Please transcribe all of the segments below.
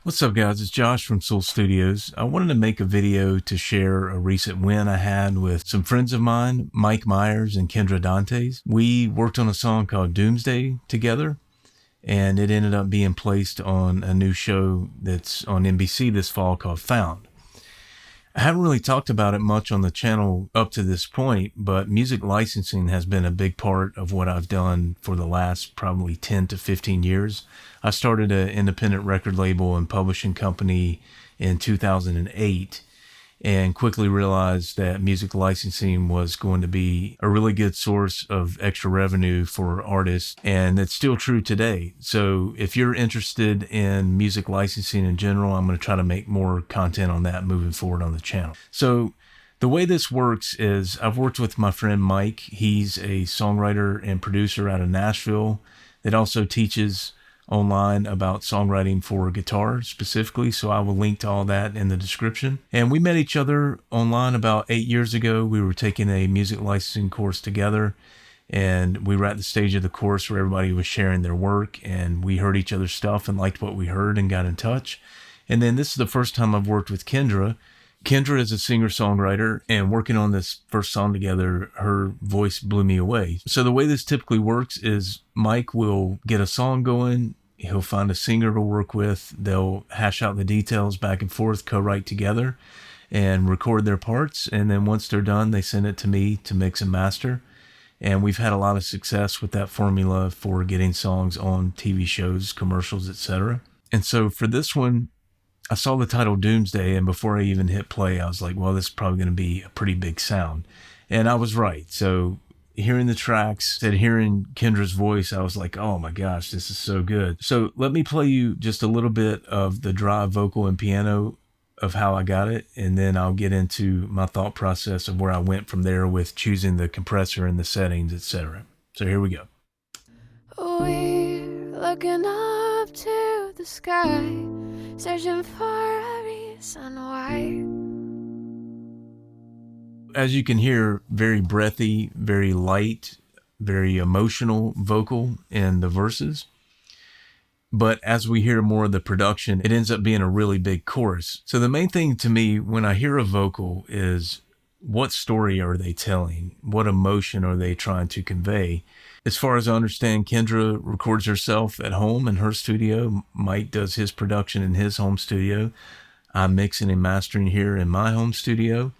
What's up, guys? It's Josh from Soul Studios. I wanted to make a video to share a recent win I had with some friends of mine, Mike Myers and Kendra Dantes. We worked on a song called Doomsday together, and it ended up being placed on a new show that's on NBC this fall called Found. I haven't really talked about it much on the channel up to this point, but music licensing has been a big part of what I've done for the last probably 10 to 15 years. I started an independent record label and publishing company in 2008 and quickly realized that music licensing was going to be a really good source of extra revenue for artists, and it's still true today. So if you're interested in music licensing in general, I'm going to try to make more content on that moving forward on the channel. So the way this works is I've worked with my friend Mike. He's a songwriter and producer out of Nashville that also teaches online about songwriting for guitar specifically, so I will link to all that in the description. And we met each other online about 8 years ago. We were taking a music licensing course together, and we were at the stage of the course where everybody was sharing their work, and we heard each other's stuff and liked what we heard and got in touch. And then this is the first time I've worked with Kendra. Kendra is a singer-songwriter, and working on this first song together, her voice blew me away. So the way this typically works is Mike will get a song going, he'll find a singer to work with, they'll hash out the details back and forth, co-write together, and record their parts, and then once they're done, they send it to me to mix and master. And we've had a lot of success with that formula for getting songs on TV shows, commercials, etc. And so for this one, I saw the title Doomsday, and before I even hit play, I was like, well, this is probably going to be a pretty big sound. And I was right. So hearing the tracks and hearing Kendra's voice, I was like, oh my gosh, this is so good. So let me play you just a little bit of the dry vocal and piano of how I got it, and then I'll get into my thought process of where I went from there with choosing the compressor and the settings, etc. So here we go. We're looking up to the sky, searching for a reason why. As you can hear, very breathy, very light, very emotional vocal in the verses. But as we hear more of the production, it ends up being a really big chorus. So the main thing to me when I hear a vocal is, what story are they telling? What emotion are they trying to convey? As far as I understand, Kendra records herself at home in her studio. Mike does his production in his home studio. I'm mixing and mastering here in my home studio.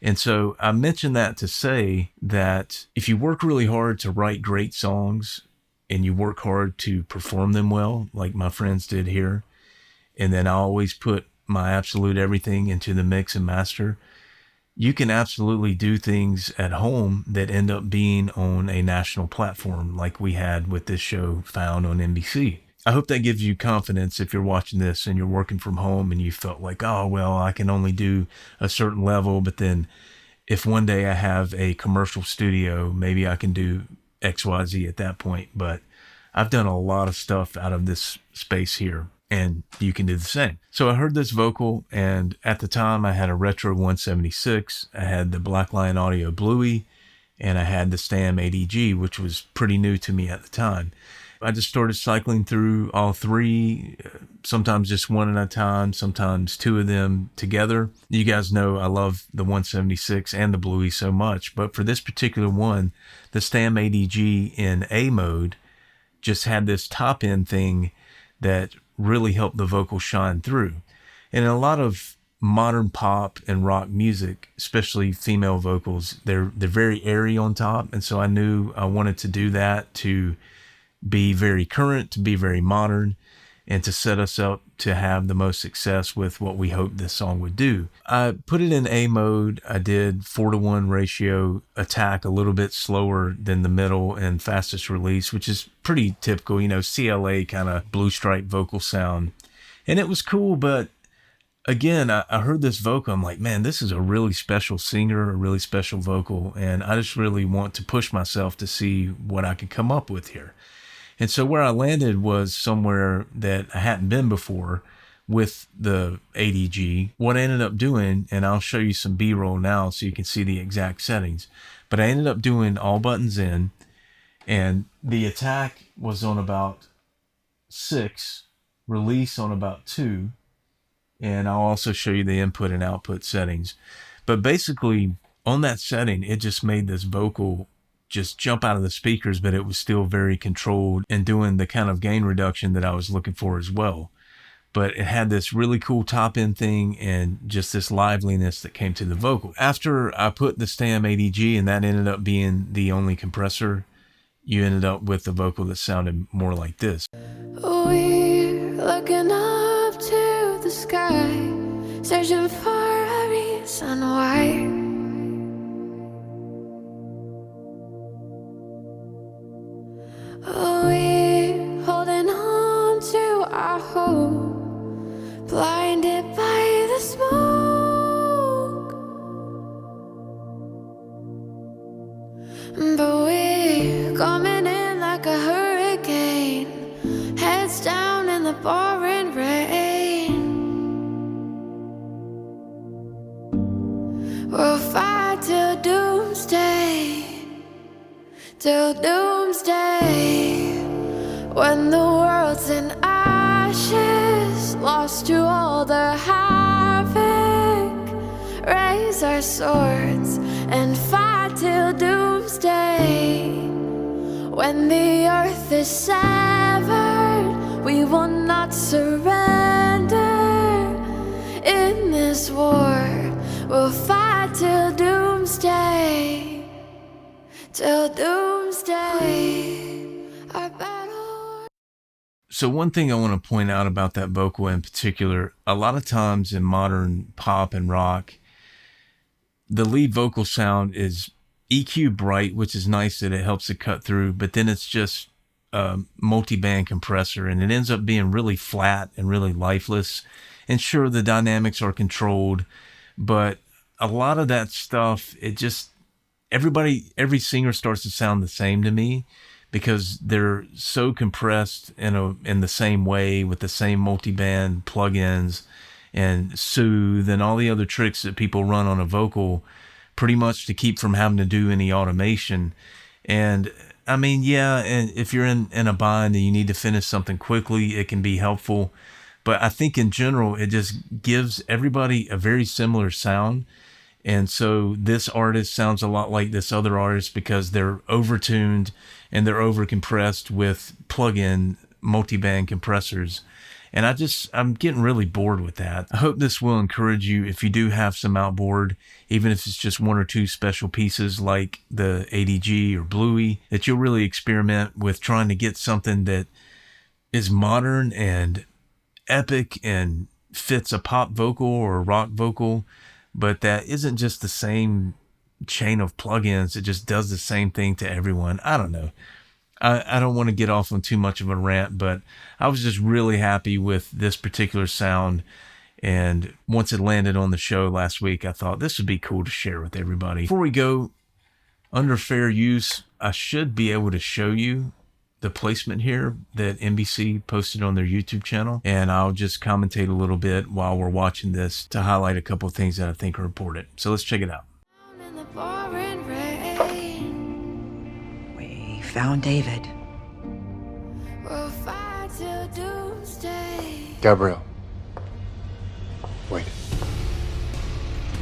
And so I mentioned that to say that if you work really hard to write great songs and you work hard to perform them well, like my friends did here, and then I always put my absolute everything into the mix and master, you can absolutely do things at home that end up being on a national platform like we had with this show Found on NBC. I hope that gives you confidence if you're watching this and you're working from home and you felt like, oh, well, I can only do a certain level, but then if one day I have a commercial studio, maybe I can do XYZ at that point. But I've done a lot of stuff out of this space here, and you can do the same. So I heard this vocal, and at the time I had a Retro 176, I had the Blackline Audio Bluey, and I had the Stam ADG, which was pretty new to me at the time. I just started cycling through all three, sometimes just one at a time, sometimes two of them together. You guys know I love the 176 and the Bluey so much, but for this particular one, the Stam ADG in A mode just had this top end thing that really helped the vocal shine through. And in a lot of modern pop and rock music, especially female vocals, they're very airy on top, and so I knew I wanted to do that to be very current, to be very modern, and to set us up to have the most success with what we hoped this song would do. I put it in A mode. I did 4-to-1 ratio attack, a little bit slower than the middle and fastest release, which is pretty typical, CLA kind of blue stripe vocal sound. And it was cool, but again, I heard this vocal. I'm like, man, this is a really special singer, a really special vocal, and I just really want to push myself to see what I can come up with here. And so where I landed was somewhere that I hadn't been before with the ADG. What I ended up doing, and I'll show you some B-roll now so you can see the exact settings, but I ended up doing all buttons in, and the attack was on about 6, release on about 2, And I'll also show you the input and output settings. But basically, on that setting, it just made this vocal just jump out of the speakers, but it was still very controlled and doing the kind of gain reduction that I was looking for as well. But it had this really cool top end thing and just this liveliness that came to the vocal. After I put the Stam ADG, and that ended up being the only compressor, you ended up with a vocal that sounded more like this. We're looking up to the sky, searching for a reason why. We're holding on to our hope, blinded by the smoke. But we're coming in like a hurricane, heads down in the pouring rain. We'll fight till doomsday, till doomsday, when the world's in ashes, lost to all the havoc. Raise our swords and fight till doomsday. When the earth is severed, we will not surrender. In this war, we'll fight till doomsday, till doomsday, our battle. So one thing I want to point out about that vocal in particular, a lot of times in modern pop and rock, the lead vocal sound is EQ bright, which is nice that it helps it cut through, but then it's just a multi-band compressor, and it ends up being really flat and really lifeless. And sure, the dynamics are controlled, but a lot of that stuff, it just, every singer starts to sound the same to me, because they're so compressed in the same way with the same multi-band plugins and soothe and all the other tricks that people run on a vocal, pretty much to keep from having to do any automation. And I mean, yeah, and if you're in a bind and you need to finish something quickly, it can be helpful. But I think in general, it just gives everybody a very similar sound. And so this artist sounds a lot like this other artist because they're overtuned and they're overcompressed with plug-in multi-band compressors. And I'm getting really bored with that. I hope this will encourage you, if you do have some outboard, even if it's just one or two special pieces like the ADG or Bluey, that you'll really experiment with trying to get something that is modern and epic and fits a pop vocal or a rock vocal, but that isn't just the same chain of plugins. It just does the same thing to everyone. I don't know. I don't want to get off on too much of a rant, but I was just really happy with this particular sound. And once it landed on the show last week, I thought this would be cool to share with everybody. Before we go, under fair use, I should be able to show you the placement here that NBC posted on their YouTube channel. And I'll just commentate a little bit while we're watching this to highlight a couple of things that I think are important. So let's check it out. In the pouring rain, We found David. we'll fight till doomsday. Gabrielle. Wait.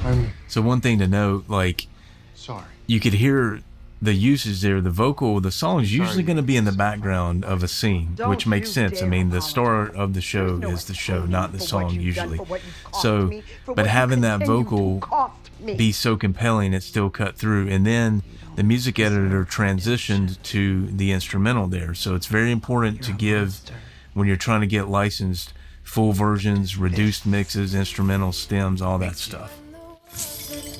I'm So one thing to note, like, sorry. you could hear the usage there, the vocal, the song is usually going to be in the background of a scene, which makes sense. I mean, the star of the show is the show, not the song usually. So, but having that vocal be so compelling, it still cut through. And then the music editor transitioned to the instrumental there. So it's very important to give, when you're trying to get licensed, full versions, reduced mixes, instrumental stems, all that stuff.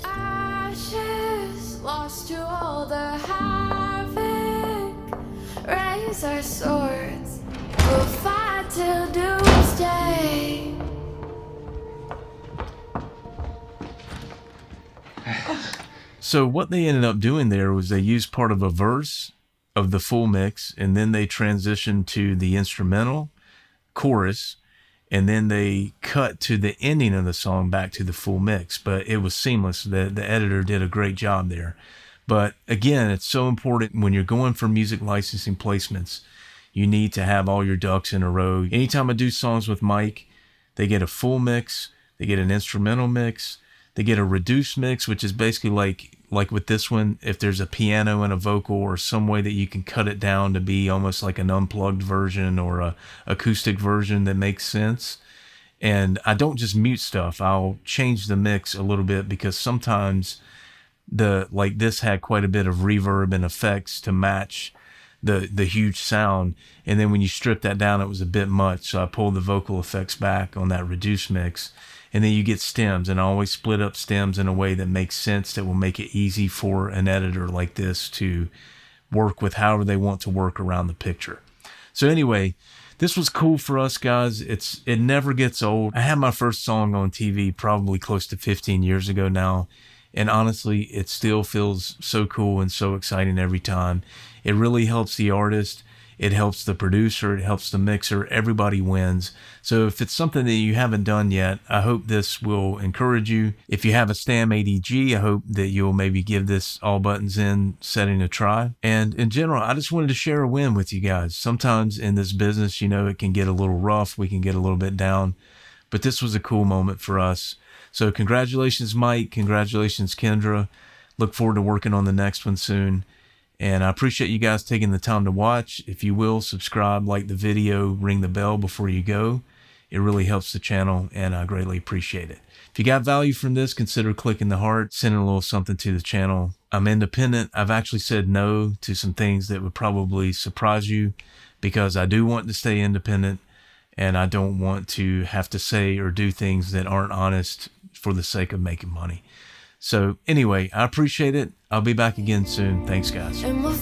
Ashes, lost to all the havoc. Raise our swords, we'll fight till doomsday. So what they ended up doing there was they used part of a verse of the full mix, and then they transitioned to the instrumental chorus, and then they cut to the ending of the song back to the full mix. But it was seamless. The editor did a great job there. But again, it's so important when you're going for music licensing placements, you need to have all your ducks in a row. Anytime I do songs with Mike, They get a full mix. They get an instrumental mix. They get a reduced mix, which is basically like with this one, if there's a piano and a vocal or some way that you can cut it down to be almost like an unplugged version or a acoustic version that makes sense. And I don't just mute stuff. I'll change the mix a little bit because sometimes this had quite a bit of reverb and effects to match the huge sound. And then when you strip that down, it was a bit much. So I pulled the vocal effects back on that reduced mix. And then you get stems, and I always split up stems in a way that makes sense, that will make it easy for an editor like this to work with however they want to work around the picture. So anyway, this was cool for us guys. It never gets old. I had my first song on TV probably close to 15 years ago now. And honestly, it still feels so cool and so exciting every time. It really helps the artist. It helps the producer. It helps the mixer. Everybody wins. So if it's something that you haven't done yet, I hope this will encourage you. If you have a Stam ADG, I hope that you'll maybe give this all buttons in setting a try. And in general, I just wanted to share a win with you guys. Sometimes in this business, it can get a little rough. We can get a little bit down. But this was a cool moment for us. So congratulations, Mike. Congratulations, Kendra. Look forward to working on the next one soon. And I appreciate you guys taking the time to watch. If you will, subscribe, like the video, ring the bell before you go. It really helps the channel, and I greatly appreciate it. If you got value from this, consider clicking the heart, sending a little something to the channel. I'm independent. I've actually said no to some things that would probably surprise you because I do want to stay independent, and I don't want to have to say or do things that aren't honest for the sake of making money. So anyway, I appreciate it. I'll be back again soon. Thanks, guys. And we'll